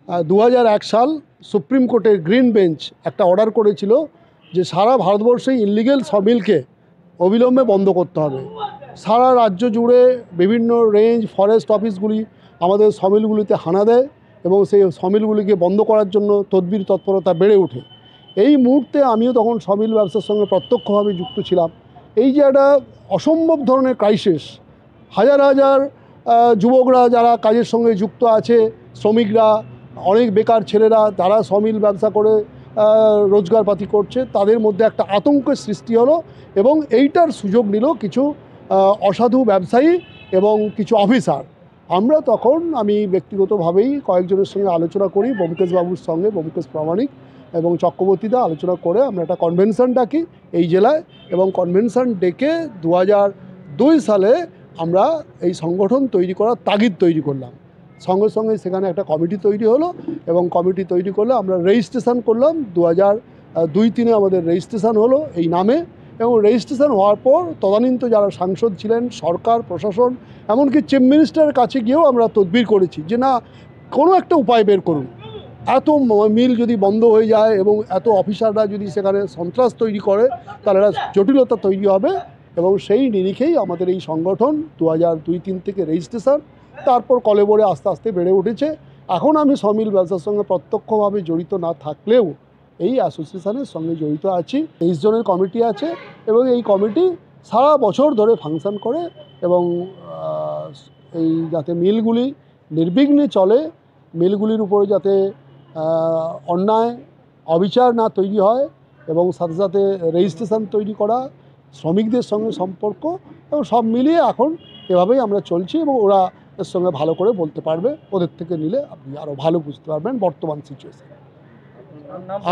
2001 সাল সুপ্রিম কোর্টের green bench একটা অর্ডার করেছিল যে সারা ভারতবর্ষে ইনলিগেল সমিলকে অবিলম্বে বন্ধ করতে হবে। সারা রাজ্য জুড়ে বিভিন্ন রেঞ্জ ফরেস্ট অফিসগুলি আমাদের সমিলগুলিতে হানা দেয় এবং সেই সমিলগুলিকে বন্ধ করার জন্য তদবির তৎপরতা বেড়ে ওঠে। এই মুহূর্তে আমিও তখন সমিল ব্যবসার সঙ্গে প্রত্যক্ষভাবে যুক্ত ছিলাম। এই যে একটা অসম্ভব ধরনের ক্রাইসিস, হাজার হাজার যুবকরা যারা কাজের সঙ্গে যুক্ত আছে, শ্রমিকরা, অনেক বেকার ছেলেরা যারা সমিল ব্যবসা করে রোজগারপাতি করছে, তাদের মধ্যে একটা আতঙ্কের সৃষ্টি হলো এবং এইটার সুযোগ নিল কিছু অসাধু ব্যবসায়ী এবং কিছু অফিসার। আমরা তখন আমি ব্যক্তিগতভাবেই কয়েকজনের সঙ্গে আলোচনা করি, ব্যোমকেশ বাবুর সঙ্গে, ব্যোমকেশ প্রামাণিক এবং চক্রবর্তীদা আলোচনা করে আমরা একটা কনভেনশন ডাকি এই জেলায় এবং কনভেনশন ডেকে 2002 সালে আমরা এই সংগঠন তৈরি করার তাগিদ তৈরি করলাম। সঙ্গে সঙ্গে সেখানে একটা কমিটি তৈরি হলো এবং কমিটি তৈরি করলে আমরা রেজিস্ট্রেশন করলাম। 2002-03 আমাদের রেজিস্ট্রেশন হলো এই নামে এবং রেজিস্ট্রেশন হওয়ার পর তদানীন্ত যারা সাংসদ ছিলেন, সরকার, প্রশাসন, এমনকি চিফ মিনিস্টারের কাছে গিয়েও আমরা তদবির করেছি যে না, কোনো একটা উপায় বের করুন। এত মিল যদি বন্ধ হয়ে যায় এবং এত অফিসাররা যদি সেখানে সন্ত্রাস তৈরি করে তাহলে একটা জটিলতা তৈরি হবে এবং সেই নিরিখেই আমাদের এই সংগঠন 2002-03 থেকে রেজিস্ট্রেশন, তারপর কলেবরে আস্তে আস্তে বেড়ে উঠেছে। এখন আমি সমিল ব্যবসার সঙ্গে প্রত্যক্ষভাবে জড়িত না থাকলেও এই অ্যাসোসিয়েশনের সঙ্গে জড়িত আছি। 23 জনের কমিটি আছে এবং এই কমিটি সারা বছর ধরে ফাংশন করে এবং এই যাতে মিলগুলি নির্বিঘ্নে চলে, মিলগুলির উপরে যাতে অন্যায় অবিচার না তৈরি হয় এবং সাথে সাথে রেজিস্ট্রেশন তৈরি করা, শ্রমিকদের সঙ্গে সম্পর্ক এবং সব মিলিয়ে এখন এভাবেই আমরা চলছি এবং ওরা এর সঙ্গে ভালো করে বলতে পারবে। ওদের থেকে নিলে আপনি আরও ভালো বুঝতে পারবেন বর্তমান সিচুয়েশন।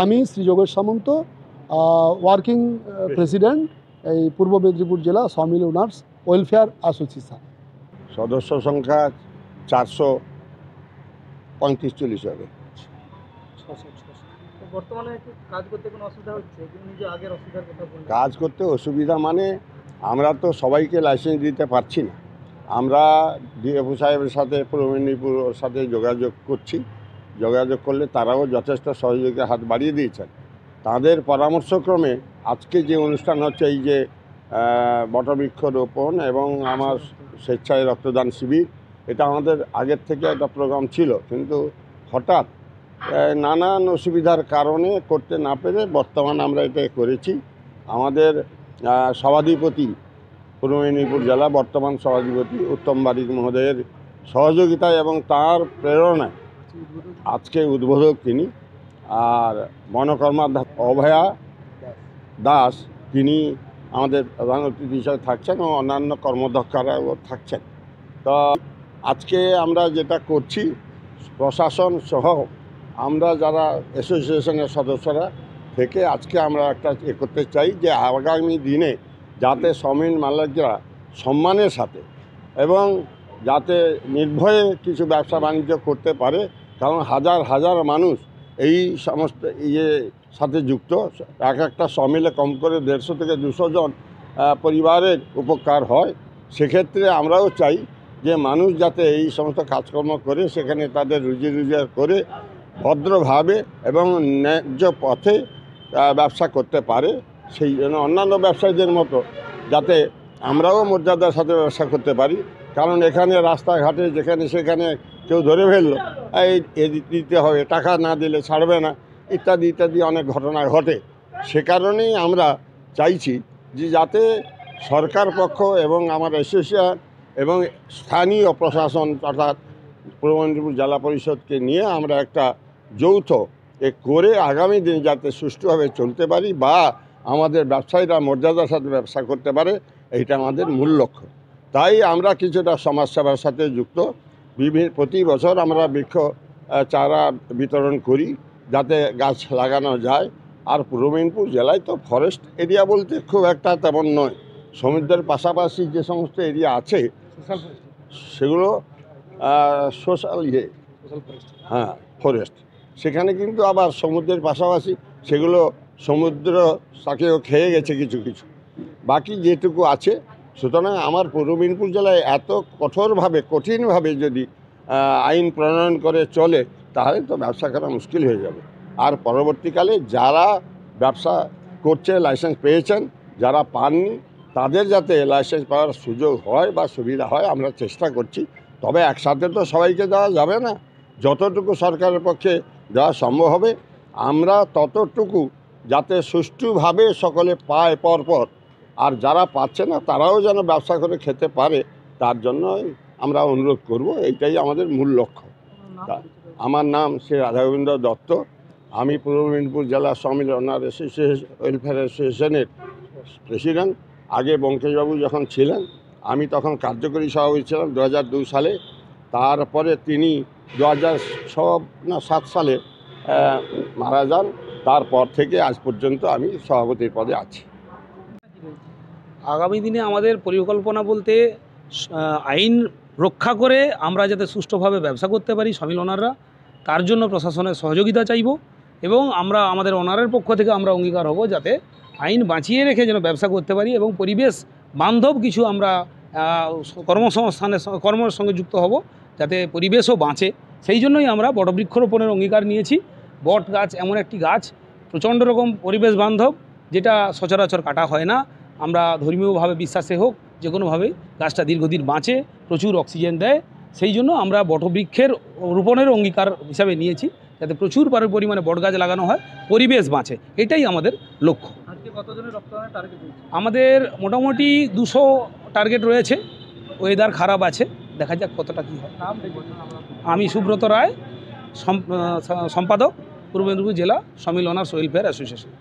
আমি শ্রী যোগেশ সামন্ত, ওয়ার্কিং প্রেসিডেন্ট এই পূর্ব মেদিনীপুর জেলা সমিল ওনার্স ওয়েলফেয়ার অ্যাসোসিয়েশন। সদস্য সংখ্যা 435-40 হবে। বর্তমানে কাজ করতে কোনো অসুবিধা হচ্ছে? নিজে আগের অসুবিধার কথা বলুন। কাজ করতে অসুবিধা মানে আমরা তো সবাইকে লাইসেন্স দিতে পারছি না। আমরা ডিএফও সাহেবের সাথে পূর্ব মেদিনীপুরের সাথে যোগাযোগ করছি। যোগাযোগ করলে তারাও যথেষ্ট সহযোগিতার হাত বাড়িয়ে দিয়েছেন। তাদের পরামর্শক্রমে আজকে যে অনুষ্ঠান হচ্ছে, এই যে বটবৃক্ষ রোপণ এবং আমার স্বেচ্ছায় রক্তদান শিবির, এটা আমাদের আগের থেকে একটা প্রোগ্রাম ছিল, কিন্তু হঠাৎ নানান অসুবিধার কারণে করতে না পেরে বর্তমানে আমরা এটা করেছি। আমাদের সভাধিপতি, পূর্ব মেদিনীপুর জেলা বর্তমান সভাধিপতি উত্তম বারিক মহোদয়ের সহযোগিতায় এবং তার প্রেরণায় আজকে উদ্বোধক তিনি, আর মনোকর্মা অভয়া দাস তিনি আমাদের প্রধান অতিথি হিসাবে থাকছেন এবং অন্যান্য কর্মদক্ষরাও থাকছেন। তো আজকে আমরা যেটা করছি, প্রশাসন সহ আমরা যারা অ্যাসোসিয়েশনের সদস্যরা থেকে আজকে আমরা একটা করতে চাই যে আগামী দিনে যাতে সমিল মালিকরা সম্মানের সাথে এবং যাতে নির্ভয়ে কিছু ব্যবসা বাণিজ্য করতে পারে, কারণ হাজার হাজার মানুষ এই সমস্ত সাথে যুক্ত। একটা সমিলে কম করে 150 থেকে 200 জন পরিবারের উপকার হয়। সেক্ষেত্রে আমরাও চাই যে মানুষ যাতে এই সমস্ত কাজকর্ম করে সেখানে তাদের রুজি রোজগার করে ভদ্রভাবে এবং ন্যায্য পথে ব্যবসা করতে পারে। সেই জন্য অন্যান্য ব্যবসায়ীদের মতো যাতে আমরাও মর্যাদার সাথে ব্যবসা করতে পারি। কারণ এখানে রাস্তাঘাটে যেখানে সেখানে কেউ ধরে ফেললো, এই দিতে হবে, টাকা না দিলে ছাড়বে না, ইত্যাদি ইত্যাদি অনেক ঘটনা ঘটে। সে কারণেই আমরা চাইছি যে যাতে সরকার পক্ষ এবং আমার অ্যাসোসিয়েশন এবং স্থানীয় প্রশাসন অর্থাৎ পূর্ব মেদিনীপুর জেলা পরিষদকে নিয়ে আমরা একটা যৌথ করে আগামী দিন যাতে সুষ্ঠুভাবে চলতে পারি বা আমাদের ব্যবসায়ীরা মর্যাদার সাথে ব্যবসা করতে পারে, এইটা আমাদের মূল লক্ষ্য। তাই আমরা কিছুটা সমাজসেবার সাথে যুক্ত। প্রতি বছর আমরা বৃক্ষ চারা বিতরণ করি যাতে গাছ লাগানো যায়। আর পূর্ব মেদিনীপুর জেলায় তো ফরেস্ট এরিয়া বলতে খুব একটা তেমন নয়। সমুদ্রের পাশাপাশি যে সমস্ত এরিয়া আছে সেগুলো সোশ্যাল হ্যাঁ ফরেস্ট, সেখানে কিন্তু আবার সমুদ্রের পাশাপাশি সেগুলো সমুদ্র তাকেও খেয়ে গেছে কিছু কিছু, বাকি যেটুকু আছে। সুতরাং আমার পূর্ব মেদিনীপুর জেলায় এত কঠিনভাবে যদি আইন প্রণয়ন করে চলে তাহলে তো ব্যবসা করা মুশকিল হয়ে যাবে। আর পরবর্তীকালে যারা ব্যবসা করছে, লাইসেন্স পেয়েছেন, যারা পাননি তাদের যাতে লাইসেন্স পাওয়ার সুযোগ হয় বা সুবিধা হয় আমরা চেষ্টা করছি। তবে একসাথে তো সবাইকে দেওয়া যাবে না, যতটুকু সরকারের পক্ষে দেওয়া সম্ভব হবে আমরা ততটুকু যাতে সুষ্ঠুভাবে সকলে পায় পরপর, আর যারা পাচ্ছে না তারাও যেন ব্যবসা করে খেতে পারে তার জন্য আমরা অনুরোধ করব। এইটাই আমাদের মূল লক্ষ্য। আমার নাম শ্রী রাধাগোবিন্দ দত্ত। আমি পূর্ব মেদিনীপুর জেলা সমিল ওনার ওয়েলফেয়ার অ্যাসোসিয়েশনের প্রেসিডেন্ট। আগে বঙ্কেশবাবু যখন ছিলেন আমি তখন কার্যকরী সভাপতি ছিলাম 2002 সালে। তারপরে তিনি 2006 সালে মারা যান। তারপর থেকে আজ পর্যন্ত আমি সভাপতির পদে আছি। আগামী দিনে আমাদের পরিকল্পনা বলতে আইন রক্ষা করে আমরা যাতে সুষ্ঠুভাবে ব্যবসা করতে পারি সমিল ওনাররা, তার জন্য প্রশাসনের সহযোগিতা চাইব এবং আমরা আমাদের ওনারের পক্ষ থেকে আমরা অঙ্গীকার হব যাতে আইন বাঁচিয়ে রেখে যেন ব্যবসা করতে পারি এবং পরিবেশ বান্ধব কিছু আমরা কর্মের সঙ্গে যুক্ত হব যাতে পরিবেশও বাঁচে। সেই জন্যই আমরা বটবৃক্ষরোপণের অঙ্গীকার নিয়েছি। বট গাছ এমন একটি গাছ প্রচণ্ড রকম পরিবেশ বান্ধব, যেটা সচরাচর কাটা হয় না। আমরা ধর্মীয়ভাবে বিশ্বাসে হোক যে কোনোভাবে গাছটা দীর্ঘদিন বাঁচে, প্রচুর অক্সিজেন দেয়। সেই জন্য আমরা বটবৃক্ষের রোপণের অঙ্গীকার হিসাবে নিয়েছি যাতে প্রচুর পরিমাণে বট গাছ লাগানো হয়, পরিবেশ বাঁচে। এটাই আমাদের লক্ষ্য। আজকে কতজনের রক্তদানের টার্গেট রয়েছে? আমাদের মোটামুটি 200 টার্গেট রয়েছে। ওয়েদার খারাপ আছে, দেখা যাক কতটা কী হয়। নাম দেখুন। আমি সুব্রত রায়, সম্পাদক, পূর্ব মেদিনীপুর জেলা সমিল ওনার্স ওয়েলফেয়ার অ্যাসোসিয়েশন।